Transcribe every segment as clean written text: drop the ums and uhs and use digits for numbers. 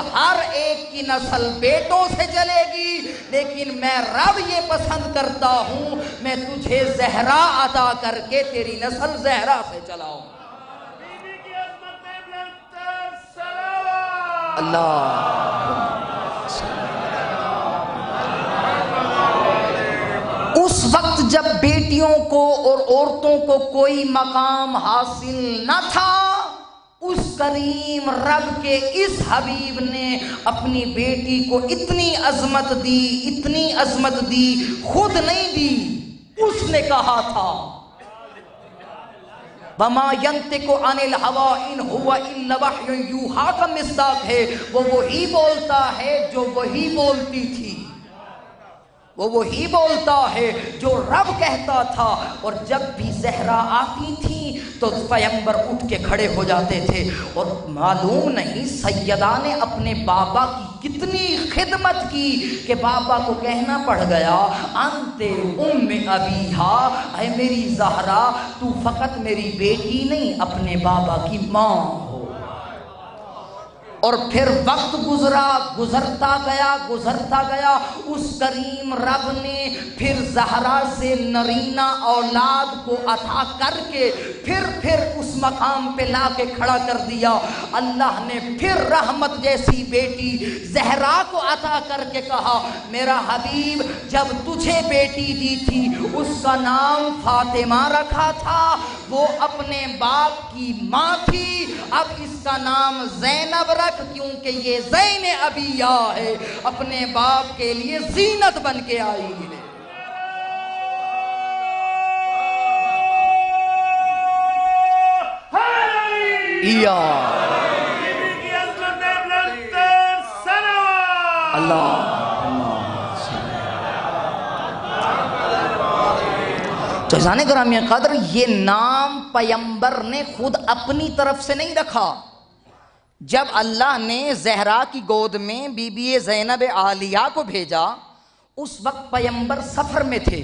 हर एक की नस्ल बेटों से चलेगी, लेकिन मैं रब ये पसंद करता हूं मैं तुझे ज़हरा अता करके तेरी नस्ल ज़हरा से चलाऊं। अल्लाह उस वक्त जब बेटियों को और औरतों को कोई मकाम हासिल न था, उस करीम रब के इस हबीब ने अपनी बेटी को इतनी अजमत दी, इतनी अजमत दी, खुद नहीं दी, उसने कहा था वमा यंतिकु अनिल हवा इन हुवा इल्ला वह्युन यूहा का मिस्दाक है, वो वही बोलता है जो वही बोलती थी, वो वही बोलता है जो रब कहता था। और जब भी ज़हरा आती थी तो पैगंबर उठ के खड़े हो जाते थे, और मालूम नहीं सैयदा ने अपने बाबा की कितनी खिदमत की कि बाबा को कहना पड़ गया अंते उम्मे अबीहा, ऐ मेरी ज़हरा तू फ़कत मेरी बेटी नहीं अपने बाबा की माँ हो। और फिर वक्त गुजरता गया, उस करीम रब ने फिर ज़हरा से नरीना औलाद को अता करके फिर उस मकाम पे ला के खड़ा कर दिया। अल्लाह ने फिर रहमत जैसी बेटी ज़हरा को अता करके कहा मेरा हबीब जब तुझे बेटी दी थी उसका नाम फातिमा रखा था, वो अपने बाप की माँ थी, अब इसका नाम ज़ैनब रख, क्योंकि ये ज़ैन अबिया है, अपने बाप के लिए ज़ीनत बन के आई है। अल्लाह तो जाने ग्रामीण कदर, ये नाम पैगंबर ने खुद अपनी तरफ से नहीं रखा। जब अल्लाह ने ज़हरा की गोद में बीबी ज़ैनब आलिया को भेजा, उस वक्त पैगंबर सफ़र में थे।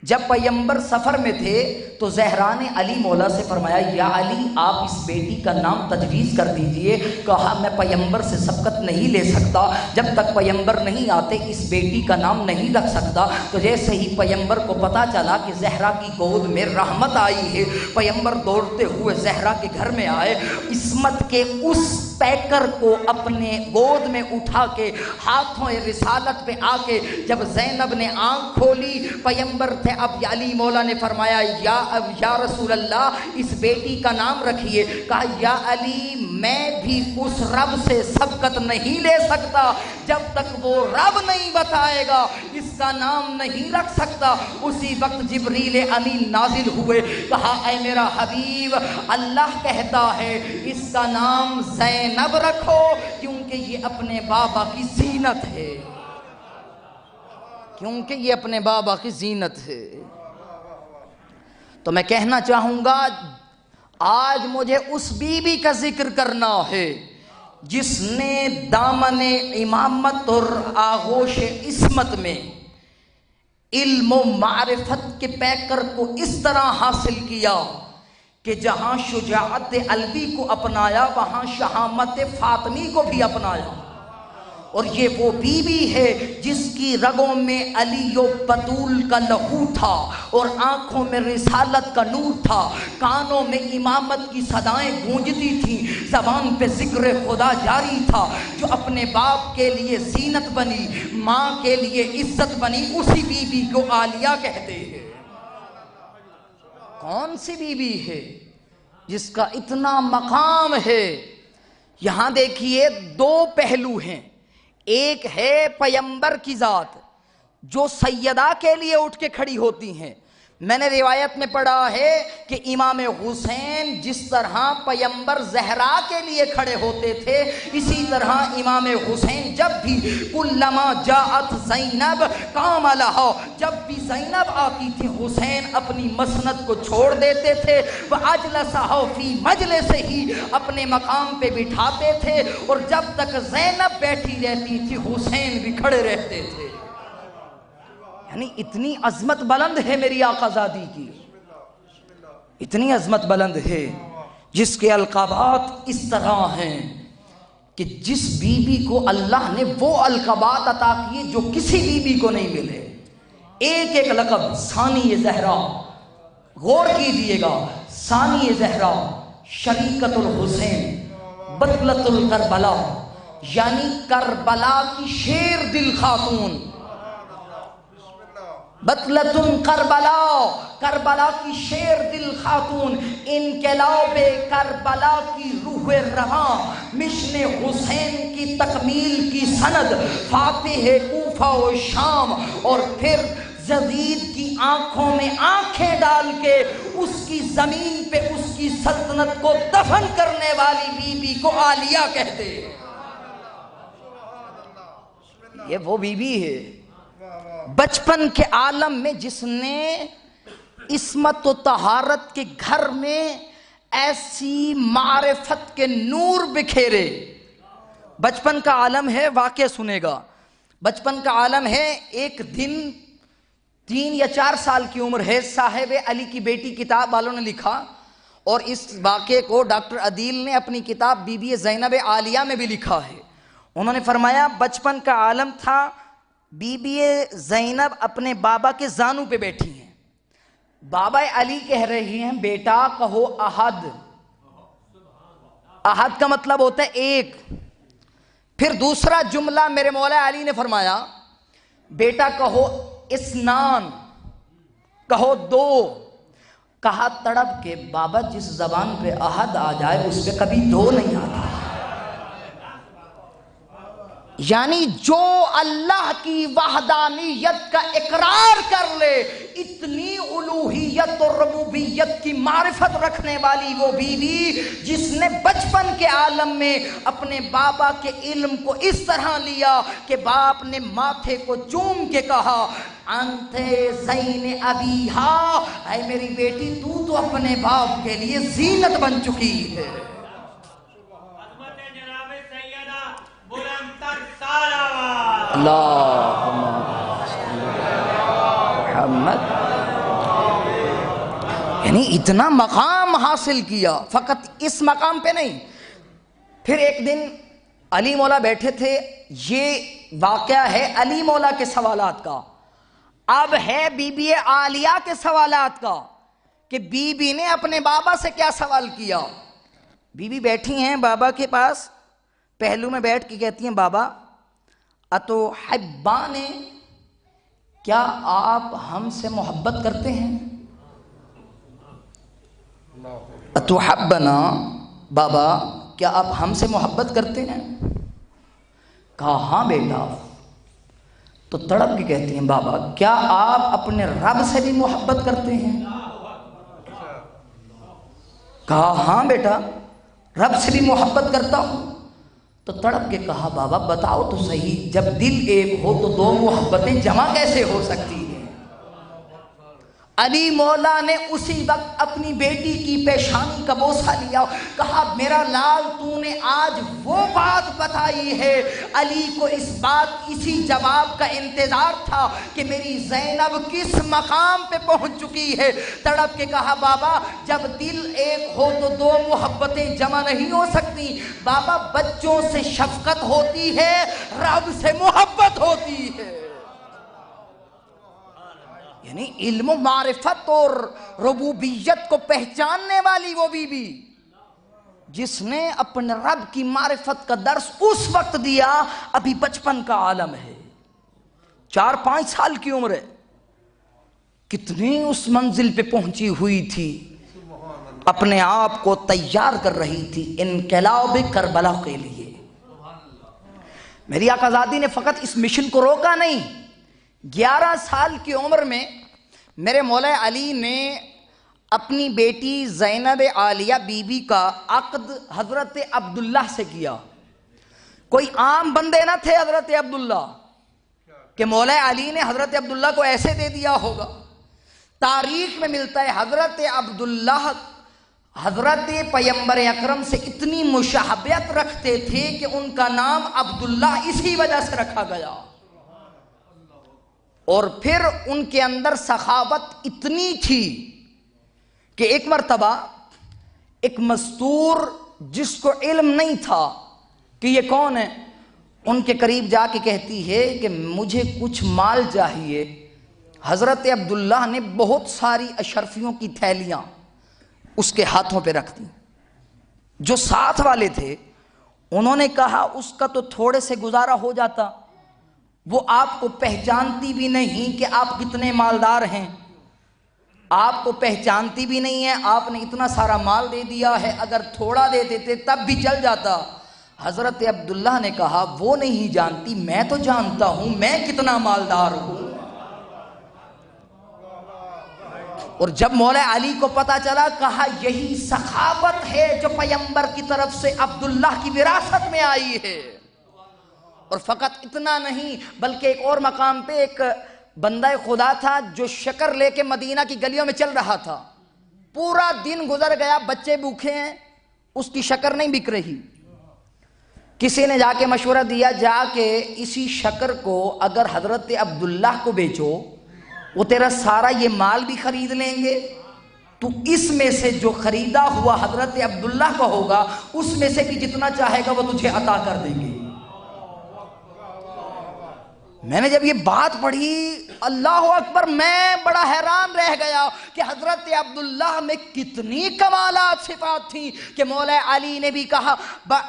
जब पैगंबर सफ़र में थे तो ज़हरा ने अली मौला से फरमाया या अली आप इस बेटी का नाम तजवीज़ कर दीजिए। कहा मैं पैगंबर से सबकत नहीं ले सकता, जब तक पैगंबर नहीं आते इस बेटी का नाम नहीं रख सकता। तो जैसे ही पैगंबर को पता चला कि ज़हरा की गोद में रहमत आई है, पैगंबर दौड़ते हुए ज़हरा के घर में आए, इस्मत के उस पैकर को अपने गोद में उठा के हाथों रिसालत पे आके जब ज़ैनब ने आंख खोली, पैगंबर थे अब अली मौला ने फरमाया या रसूल अल्लाह इस बेटी का नाम रखिए। कहा या अली मैं भी उस रब से सबकत नहीं ले सकता, जब तक वो रब नहीं बताएगा इसका नाम नहीं रख सकता। उसी वक्त जिब्रील अमीन नाजिल हुए, कहा ऐ मेरा हबीब अल्लाह कहता है इसका नाम ज़ैनब रखो, क्योंकि ये अपने बाबा की ज़ीनत है, क्योंकि ये अपने बाबा की ज़ीनत है। तो मैं कहना चाहूँगा आज मुझे उस बीबी का जिक्र करना है जिसने दामने इमामत और आगोश इस्मत में इल्म मारिफत के पैकर को इस तरह हासिल किया कि जहाँ शुजाअत अलवी को अपनाया वहाँ शहामत फातमी को भी अपनाया। और ये वो बीबी है जिसकी रगों में अली बतूल का लहू था और आँखों में रिसालत का नूर था, कानों में इमामत की सदाएं गूंजती थी, ज़बान पे जिक्र खुदा जारी था, जो अपने बाप के लिए ज़ीनत बनी, माँ के लिए इज्जत बनी। उसी बीबी को आलिया कहते हैं। कौन सी बीबी है जिसका इतना मकाम है? यहाँ देखिए दो पहलू हैं। एक है पैगंबर की ज़ात जो सैयदा के लिए उठ के खड़ी होती हैं। मैंने रिवायत में पढ़ा है कि इमाम हुसैन जिस तरह पैगंबर ज़हरा के लिए खड़े होते थे, इसी तरह इमाम हुसैन जब भी कुल्लमा जाअत ज़ैनब काम लहा, जब भी ज़ैनब आती थी हुसैन अपनी मसनद को छोड़ देते थे, वह अजलसहा फी मजलिस से ही अपने मकाम पे बिठाते थे, और जब तक ज़ैनब बैठी रहती थी हुसैन भी खड़े रहते थे। यानी इतनी अजमत बुलंद है मेरी आकाज़ादी की, इतनी अजमत बुलंद है जिसके अलकाबात इस तरह हैं। कि जिस बीबी को अल्लाह ने वो अलकबात अता किए जो किसी बीबी को नहीं मिले, एक एक लक़ब, सानी ज़हरा, गौर कीजिएगा, सानी ज़हरा, शरीकतुल हुसैन, बतलतुल करबला, यानी करबला की शेर दिल खातून, बतलतुन करबला, करबला की शेर दिल खातून, इनकलाबे करबला की रूह रवा, मिशन हुसैन की तकमील की सनद, फातिह कूफा व शाम, और फिर यजीद की आंखों में आंखें डाल के उसकी जमीन पे उसकी सल्तनत को दफन करने वाली बीबी को आलिया कहते हैं। ये वो बीबी है बचपन के आलम में जिसने इस्मत व तहारत के घर में ऐसी मारिफत के नूर बिखेरे। बचपन का आलम है, वाक़या सुनेगा। बचपन का आलम है, एक दिन 3 या 4 साल की उम्र है, साहिब अली की बेटी किताब वालों ने लिखा, और इस वाक़े को डॉक्टर अदील ने अपनी किताब बीबी ज़ैनब आलिया में भी लिखा है। उन्होंने फरमाया बचपन का आलम था, बीबी ज़ैनब अपने बाबा के जानू पे बैठी हैं, बाबा अली कह रही हैं बेटा कहो अहद। अहद का मतलब होता है एक। फिर दूसरा जुमला मेरे मौला अली ने फरमाया बेटा कहो इस्नान, कहो 2। कहा तड़प के बाबा जिस जबान पे अहद आ जाए उस पे कभी 2 नहीं आता। यानी जो अल्लाह की वहदानियत का इकरार कर ले, इतनी उलूहियत और रबूबियत की मारिफत रखने वाली वो बीवी जिसने बचपन के आलम में अपने बाबा के इल्म को इस तरह लिया कि बाप ने माथे को चूम के कहा अंते ज़ैन अबीहा, ऐ मेरी बेटी तू तो अपने बाप के लिए जीनत बन चुकी है। यानी इतना मकाम हासिल किया, फकत इस मकाम पे नहीं। फिर एक दिन अली मौला बैठे थे, ये वाक़या है अली मौला के सवालात का। अब है बीबी आलिया के सवालात का कि बीबी ने अपने बाबा से क्या सवाल किया। बीबी बैठी हैं बाबा के पास, पहलू में बैठ के कहती हैं बाबा अतो हब्बाने, क्या आप हमसे मोहब्बत करते हैं? अतो हब्बना, बाबा क्या आप हमसे मोहब्बत करते हैं? कहा हाँ बेटा। तो तड़प के कहती हैं बाबा क्या आप अपने रब से भी मोहब्बत करते हैं? कहा हाँ बेटा रब से भी मोहब्बत करता हूं। तो तड़प के कहा बाबा बताओ तो सही, जब दिल एक हो तो 2 मोहब्बतें जमा कैसे हो सकती हैं? अली मौला ने उसी वक्त अपनी बेटी की पेशानी का बोसा लिया, कहा मेरा लाल तूने आज वो बात बताई है। अली को इस बात इसी जवाब का इंतजार था कि मेरी ज़ैनब किस मकाम पे पहुंच चुकी है। तड़प के कहा बाबा जब दिल एक हो तो 2 मोहब्बतें जमा नहीं हो सकती। बाबा बच्चों से शफकत होती है, रब से मोहब्बत होती है। यानी इल्म मारिफत और रबूबियत को पहचानने वाली वो बीबी जिसने अपने रब की मारिफत का दर्स उस वक्त दिया, अभी बचपन का आलम है, 4-5 साल की उम्र है, कितनी उस मंजिल पे पहुंची हुई थी, अपने आप को तैयार कर रही थी इनकलाब करबला के लिए। मेरी आकाज़ादी ने फकत इस मिशन को रोका नहीं, 11 साल की उम्र में मेरे मौला अली ने अपनी बेटी ज़ैनब आलिया बीबी का अक़्द हज़रत अब्दुल्ला से किया। कोई आम बंदे ना थे हज़रत अब्दुल्ला कि मौला अली ने हज़रत अब्दुल्ला को ऐसे दे दिया होगा। तारीख में मिलता है हज़रत अब्दुल्ला हज़रत पैगंबर अकरम से इतनी मुशाहबत रखते थे कि उनका नाम अब्दुल्ला इसी वजह से रखा गया। और फिर उनके अंदर सखावत इतनी थी कि एक मर्तबा एक मस्तूर जिसको इल्म नहीं था कि ये कौन है। उनके करीब जाके कहती है कि मुझे कुछ माल चाहिए। हज़रत अब्दुल्लाह ने बहुत सारी अशरफियों की थैलियां उसके हाथों पे रख दी। जो साथ वाले थे उन्होंने कहा उसका तो थोड़े से गुजारा हो जाता, वो आपको पहचानती भी नहीं कि आप कितने मालदार हैं, आपको पहचानती भी नहीं है, आपने इतना सारा माल दे दिया है, अगर थोड़ा दे देते तब भी चल जाता। हज़रत अब्दुल्लाह ने कहा वो नहीं जानती, मैं तो जानता हूं मैं कितना मालदार हूं। और जब मौला अली को पता चला, कहा यही सखावत है जो पैगंबर की तरफ से अब्दुल्लाह की विरासत में आई है। और फकत इतना नहीं बल्कि एक और मकाम पे एक बंदा खुदा था जो शक्कर लेके मदीना की गलियों में चल रहा था। पूरा दिन गुजर गया, बच्चे भूखे हैं, उसकी शक्कर नहीं बिक रही। किसी ने जाके मशवरा दिया, जाके इसी शक्कर को अगर हजरत अब्दुल्लाह को बेचो वो तेरा सारा ये माल भी खरीद लेंगे, तो इसमें से जो खरीदा हुआ हजरत अब्दुल्लाह का होगा उसमें से भी जितना चाहेगा वो तुझे अता कर देंगे। मैंने जब ये बात पढ़ी, अल्लाह अकबर, मैं बड़ा हैरान रह गया कि हजरत अब्दुल्लाह में कितनी कमालात सिफात थी कि मौला अली ने भी कहा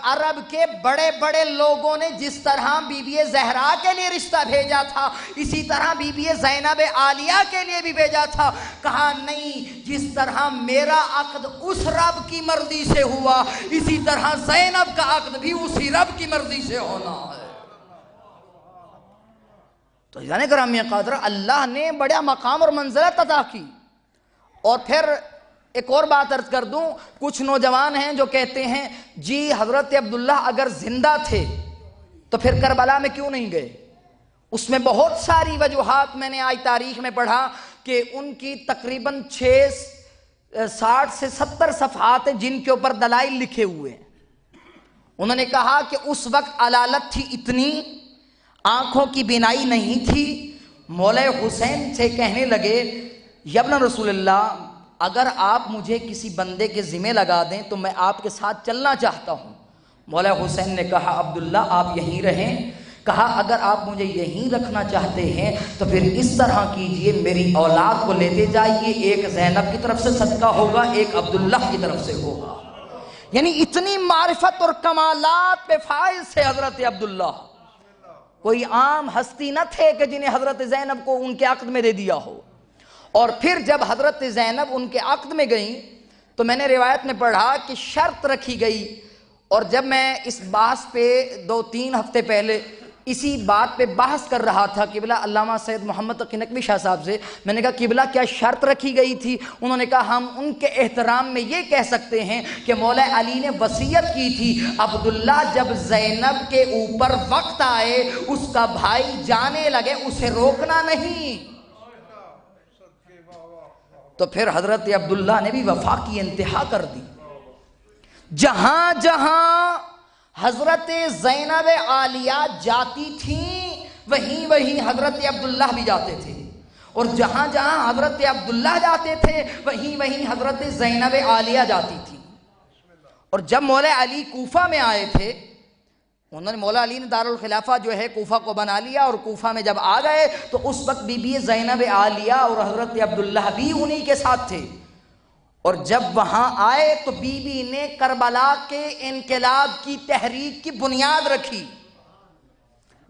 अरब के बड़े बड़े लोगों ने जिस तरह बीबी ज़हरा के लिए रिश्ता भेजा था इसी तरह बीबी ज़ैनब आलिया के लिए भी भेजा था। कहा नहीं, जिस तरह मेरा अक्द उस रब की मर्जी से हुआ इसी तरह ज़ैनब का अक्द भी उसी रब की मर्जी से होना है। तो जाने ग्रामीण कादर अल्लाह ने बड़ा मकाम और मंजिलत अता की। और फिर एक और बात अर्ज कर दूं, कुछ नौजवान हैं जो कहते हैं जी हजरत अब्दुल्लाह अगर जिंदा थे तो फिर करबला में क्यों नहीं गए। उसमें बहुत सारी वजूहात मैंने आज तारीख में पढ़ा कि उनकी तकरीबन 60 से 70 सफ़हात हैं जिनके ऊपर दलाइल लिखे हुए हैं। उन्होंने कहा कि उस वक्त अलालत थी इतनी, आंखों की बिनाई नहीं थी। मौला हुसैन से कहने लगे यब्न रसूलल्लाह, अगर आप मुझे किसी बंदे के ज़िम्मे लगा दें तो मैं आपके साथ चलना चाहता हूँ। मौला हुसैन ने कहा अब्दुल्ला आप यहीं रहें। कहा अगर आप मुझे यहीं रखना चाहते हैं तो फिर इस तरह कीजिए, मेरी औलाद को लेते जाइए, एक ज़ैनब की तरफ से सदका होगा, एक अब्दुल्लाह की तरफ से होगा। यानी इतनी मारिफत और कमालात पे फाइज से हजरत अब्दुल्लाह, कोई आम हस्ती न थे कि जिन्हें हजरत ज़ैनब को उनके अक़्द में दे दिया हो। और फिर जब हजरत ज़ैनब उनके अक़्द में गई तो मैंने रिवायत में पढ़ा कि शर्त रखी गई। और जब मैं इस बात पे 2-3 हफ्ते पहले इसी बात पे बहस कर रहा था किबला अल्लामा सैयद मोहम्मद तकी नकवी शाह साहब से, मैंने कहा किबला क्या शर्त रखी गई थी। उन्होंने कहा हम उनके एहतराम में ये कह सकते हैं कि मौला अली ने वसीयत की थी अब्दुल्ला जब ज़ैनब के ऊपर वक्त आए उसका भाई जाने लगे उसे रोकना नहीं। तो फिर हजरत अब्दुल्ला ने भी वफा की इंतहा कर दी। जहां जहां हजरत ज़ैनब आलिया जाती थी वहीं वहीं हजरत अब्दुल्लाह भी जाते थे, और जहां जहां हजरत अब्दुल्लाह जाते थे वहीं वहीं हजरत ज़ैनब आलिया जाती थी। और जब मौला अली कूफा में आए थे, उन्होंने मौला अली ने दारुल खिलाफा जो है कूफा को बना लिया, और कूफा में जब आ गए तो उस वक्त बीबी ज़ैनब आलिया और हजरत अब्दुल्लाह भी उन्हीं के साथ थे। और जब वहां आए तो बीबी ने करबला के इनकलाब की तहरीक की बुनियाद रखी।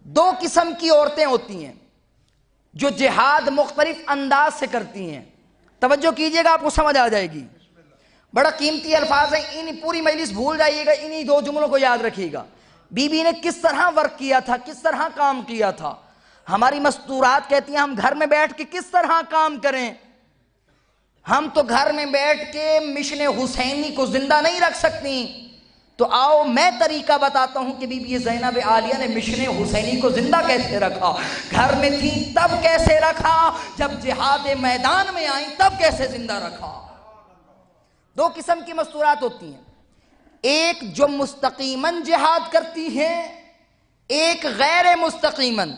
2 किस्म की औरतें होती हैं जो जिहाद मुख्तलिफ अंदाज से करती हैं। तवज्जो कीजिएगा, आपको समझ आ जाएगी। बड़ा कीमती अल्फाज है, इन पूरी मजलिस भूल जाइएगा, इन्हीं 2 जुमलों को याद रखिएगा। बीबी ने किस तरह वर्क किया था, किस तरह काम किया था। हमारी मस्तूरात कहती हैं हम घर में बैठ के किस तरह काम करें। हम तो घर में बैठ के मिशन हुसैनी को जिंदा नहीं रख सकती। तो आओ मैं तरीका बताता हूं कि बीबी ज़ैनब आलिया ने मिशन हुसैनी को जिंदा कैसे रखा। घर में थी तब कैसे रखा, जब जिहाद मैदान में आई तब कैसे जिंदा रखा। 2 किस्म की मस्तूरात होती हैं, एक जो मुस्तकीमन जिहाद करती हैं, एक गैर मुस्तकीमन।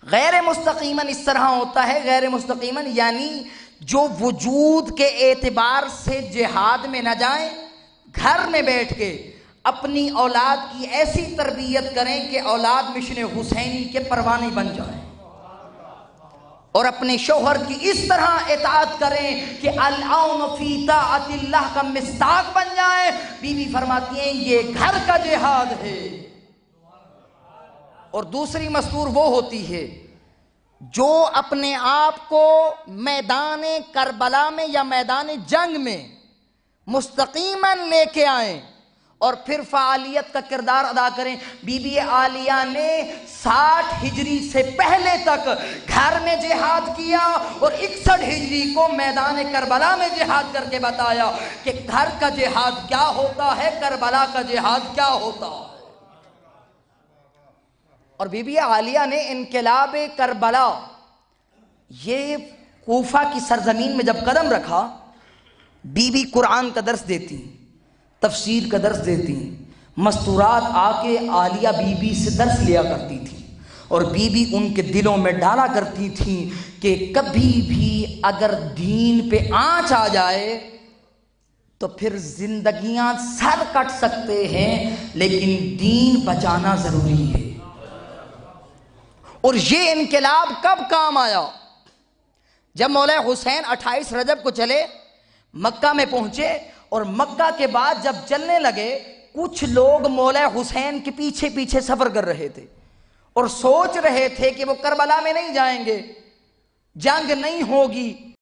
गैर मुस्तकीमन इस तरह होता है, गैर मुस्तकीमन यानी जो वजूद के एतबार से जिहाद में न जाएं, घर में बैठ के अपनी औलाद की ऐसी तरबियत करें कि औलाद मिशन हुसैनी के परवाने बन जाए, और अपने शौहर की इस तरह इताअत करें कि अल-औन फी ताअतिल्लाह का मिस्ताक बन जाए। बीवी फरमाती हैं ये घर का जिहाद है। और दूसरी मस्तूर वो होती है जो अपने आप को मैदान करबला में या मैदान जंग में मुस्तकीमन लेके आए और फिर फ़ालियत का किरदार अदा करें। बीबी आलिया ने 60 हिजरी से पहले तक घर में जिहाद किया और 61 हिजरी को मैदान करबला में जिहाद करके बताया कि घर का जिहाद क्या होता है, करबला का जिहाद क्या होता है। और बीबी आलिया ने इनकलाब करबला, ये कूफा की सरजमीन में जब कदम रखा, बीबी कुरान का दर्स देती, तफसीर का दर्स देती, मस्तूरात आके आलिया बीबी से दर्स लिया करती थी और बीबी उनके दिलों में डाला करती थी कि कभी भी अगर दीन पे आंच आ जाए तो फिर जिंदगियां सर कट सकते हैं, लेकिन दीन बचाना जरूरी है। और ये इनकलाब कब काम आया? जब मौला हुसैन 28 रजब को चले, मक्का में पहुंचे और मक्का के बाद जब चलने लगे, कुछ लोग मौला हुसैन के पीछे पीछे सफर कर रहे थे और सोच रहे थे कि वो करबला में नहीं जाएंगे, जंग नहीं होगी।